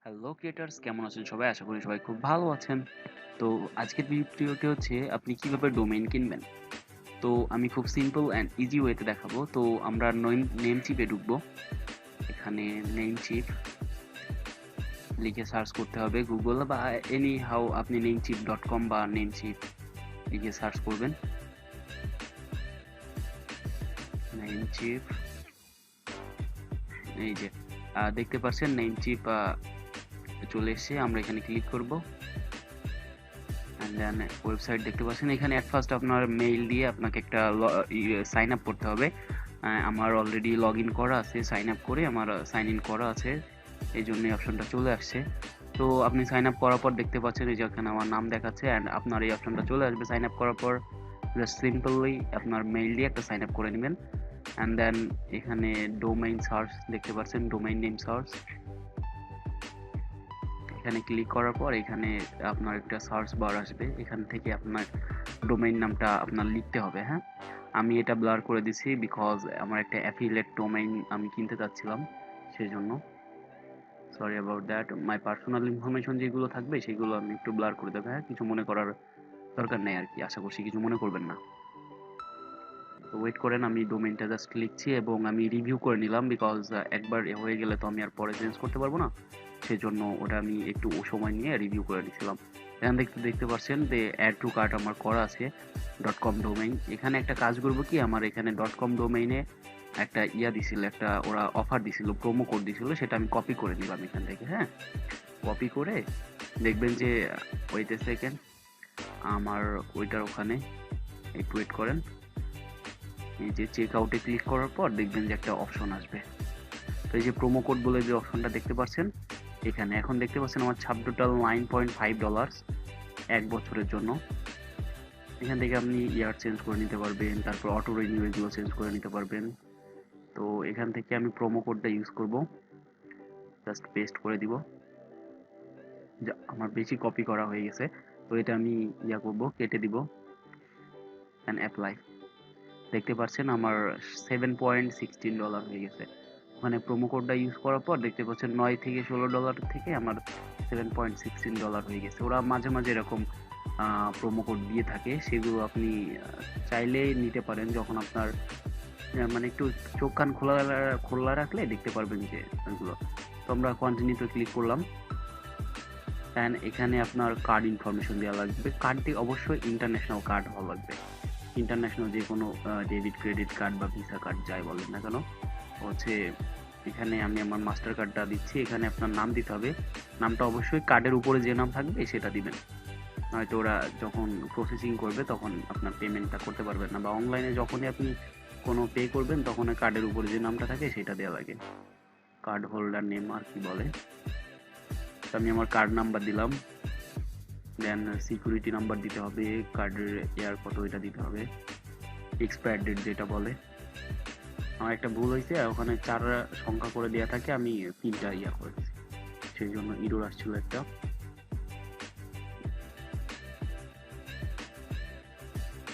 Hello creators, কেমন আছেন সবাই? আশা করি সবাই খুব ভালো আছেন। তো আজকের ভিডিওটি হচ্ছে আপনি কিভাবে ডোমেইন কিনবেন। তো আমি খুব সিম্পল অ্যান্ড ইজি ওয়েতে দেখাবো। তো আমরা নেমচিপে ঢুকবো। এখানে নেমচিপ লিখে সার্চ করতে হবে গুগল বা এনি হাউ আপনি namecheap.com বা নেমচিপ লিখে সার্চ করবেন। নেমচিপ, এই যে দেখতে পাচ্ছেন নেমচিপ চলে এসছে। আমরা এখানে ক্লিক করব। দেন ওয়েবসাইট দেখতে পাচ্ছেন। এখানে এট ফার্স্ট আপনার মেইল দিয়ে আপনাকে একটা সাইন আপ করতে হবে। আমার অলরেডি লগ ইন করা আছে, সাইন আপ করে আমার সাইন ইন করা আছে, এই জন্য এই অপশনটা চলে আসছে। তো আপনি সাইন আপ করার পর দেখতে পাচ্ছেন এই যে এখানে আমার নাম দেখাচ্ছে অ্যান্ড আপনার এই অপশনটা চলে আসবে। সাইন আপ করার পর জাস্ট সিম্পলি আপনার মেইল দিয়ে একটা সাইন আপ করে নেবেন। অ্যান্ড দেন এখানে ডোমেইন সার্চ দেখতে পাচ্ছেন, ডোমেইন নেম সার্চ। এখানে ক্লিক করার পর এখানে আপনার একটা সার্চ বার আসবে, এখান থেকে আপনার ডোমেইন নামটা আপনার লিখতে হবে। হ্যাঁ, আমি এটা ব্লার করে দিছি বিকজ আমার একটা অ্যাফিলিয়েট ডোমেইন আমি কিনতে চাচ্ছিলাম, সেই জন্য sorry about that. My personal information যেগুলো থাকবে সেগুলো আমি একটু ব্লার করে দেবো। হ্যাঁ, কিছু মনে করার দরকার নেই আর কি, আশা করছি কিছু মনে করবেন না। তো ওয়েট করেন, আমি ডোমেইনটা জাস্ট লিখছি এবং আমি রিভিউ করে নিলাম বিকজ একবার হয়ে গেলে তো আমি আর পরে চেঞ্জ করতে পারবো না, সেজন্য ওটা আমি একটু সময় নিয়ে রিভিউ করে নিয়েছিলাম। এখান দেখতে দেখতে পাচ্ছেন যে অ্যাড টু কার্ট আমার করা আছে ডট কম ডোমেইন। এখানে একটা কাজ করবো কি, আমার এখানে ডট কম ডোমেইনে একটা দিছিল, একটা ওরা অফার দিছিল, প্রোমো কোড দিছিল, সেটা আমি কপি করে নিলাম এখান থেকে। হ্যাঁ, কপি করে দেখবেন যে ওয়েট এ সেকেন্ড, আমার ওইটার ওখানে একটু ওয়েট করেন। এই যে চেক আউটে ক্লিক করার পর দেখবেন যে একটা অপশন আসবে। তো এই যে প্রোমো কোড বলে যে অপশনটা দেখতে পাচ্ছেন এখানে, এখন দেখতে পাচ্ছেন আমার ছাপ টোটাল $9.5 এক বছরের জন্য। এখান থেকে আপনি ইয়ার চেঞ্জ করে নিতে পারবেন, তারপর অটো রিনিউ এগুলো চেঞ্জ করে নিতে পারবেন। তো এখান থেকে আমি প্রোমো কোডটা ইউজ করব, জাস্ট পেস্ট করে দিব। আমার বেশি কপি করা হয়ে গেছে, তো এটা আমি করব, কেটে দিব অ্যান্ড অ্যাপ্লাই। দেখতে পাচ্ছেন আমার $7.16 হয়ে গেছে। ওখানে প্রোমো কোডটা ইউজ করার পর দেখতে পাচ্ছেন $9 থেকে $16 থেকে আমার $7.16 হয়ে গেছে। ওরা মাঝে মাঝে এরকম প্রোমো কোড দিয়ে থাকে, সেগুলো আপনি চাইলে নিতে পারেন যখন আপনার মানে একটু চোখ কান খোলা রাখলে দেখতে পারবেন যে এগুলো। তো আমরা কন্টিনিউতে ক্লিক করলাম। অ্যান্ড এখানে আপনার কার্ড ইনফরমেশন দেওয়া লাগবে। কার্ডটি অবশ্যই ইন্টারন্যাশনাল কার্ড হওয়া লাগবে। ইন্টারন্যাশনাল যে কোনো ডেবিট ক্রেডিট কার্ড বা ভিসা কার্ড যাই বলেন না কেন হচ্ছে। এখানে আমি আমার মাস্টার কার্ডটা দিচ্ছি, এখানে আপনার নাম দিতে হবে। নামটা অবশ্যই কার্ডের উপরে যে নাম থাকবে সেটা দিবেন, নয়তো ওরা যখন প্রসেসিং করবে তখন আপনার পেমেন্টটা করতে পারবেন না, বা অনলাইনে যখনই আপনি কোনো পে করবেন তখন কার্ডের উপরে যে নামটা থাকে সেটা দেওয়া লাগে, কার্ড হোল্ডার নেম আর কি বলে। তো আমি আমার কার্ড নাম্বার দিলাম, দেন সিকিউরিটি নাম্বার দিতে হবে, কার্ডের ইয়ার কত এটা দিতে হবে, এক্সপায়ার ডেট যেটা বলে। আমার একটা ভুল হয়েছে, ওখানে 4 সংখ্যা করে দেওয়া থাকে, আমি 3টা করে দিচ্ছি, সেই জন্য ইরর আসছিল একটা।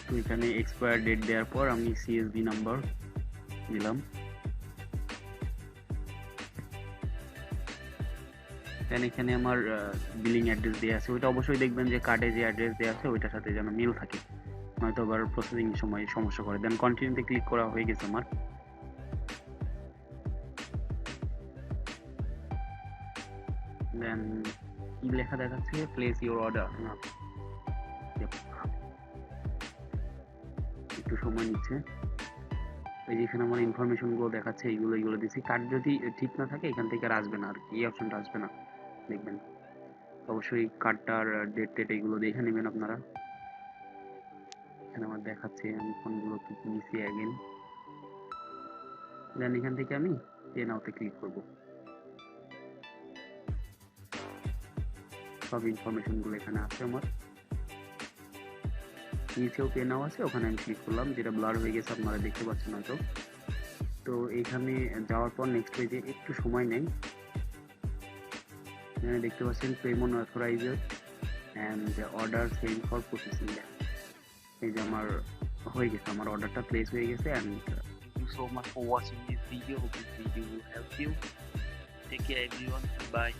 তো এখানে এক্সপায়ার ডেট দেওয়ার পর আমি সিএসভি নাম্বার দিলাম। দেন এখানে আমার বিলিং অ্যাড্রেস দেওয়া আছে, ওইটা অবশ্যই দেখবেন যে কার্ডে যে অ্যাড্রেস দেওয়া আছে ওইটার সাথে যেন মিল থাকে, নয়তো আবার প্রসেসিং সময় সমস্যা করে। দেন কন্টিনিউতে ক্লিক করা হয়ে গেছে আমার। দেন কি লেখা দেখাচ্ছে, প্লেস ইউর অর্ডার না, একটু সময় নিচ্ছে। এই যে এখানে আমার ইনফরমেশনগুলো দেখাচ্ছে, এইগুলো দিচ্ছি। কার্ড যদি ঠিক না থাকে এখান থেকে আর আসবে না, আর এই অপশনটা আসবে না দেখবেন। অবশ্যই কার্ডটার ডেট টেট এইগুলো দেখে নেবেন আপনারা। এখানে আমার দেখাচ্ছে আমি ফোনগুলো কি নিচ্ছি অ্যাগেন। দেন এখান থেকে আমি পে নাওতে ক্লিক করব। সব ইনফরমেশনগুলো এখানে আছে আমার, নিচেও পে নাও আছে, ওখানে আমি ক্লিক করলাম, যেটা ব্লার হয়ে গেছে আপনারা দেখতে পাচ্ছেন হয়তো। তো এইখানে যাওয়ার পর নেক্সট পেজে একটু সময় নেই। এখানে দেখতে পাচ্ছেন payment অথরাইজার and order send for processing. এই যে আমার হয়ে গেছে, আমার অর্ডারটা প্লেস হয়ে গেছে। And thank you so much for watching this video. Hope this video will help you. Take care everyone, by.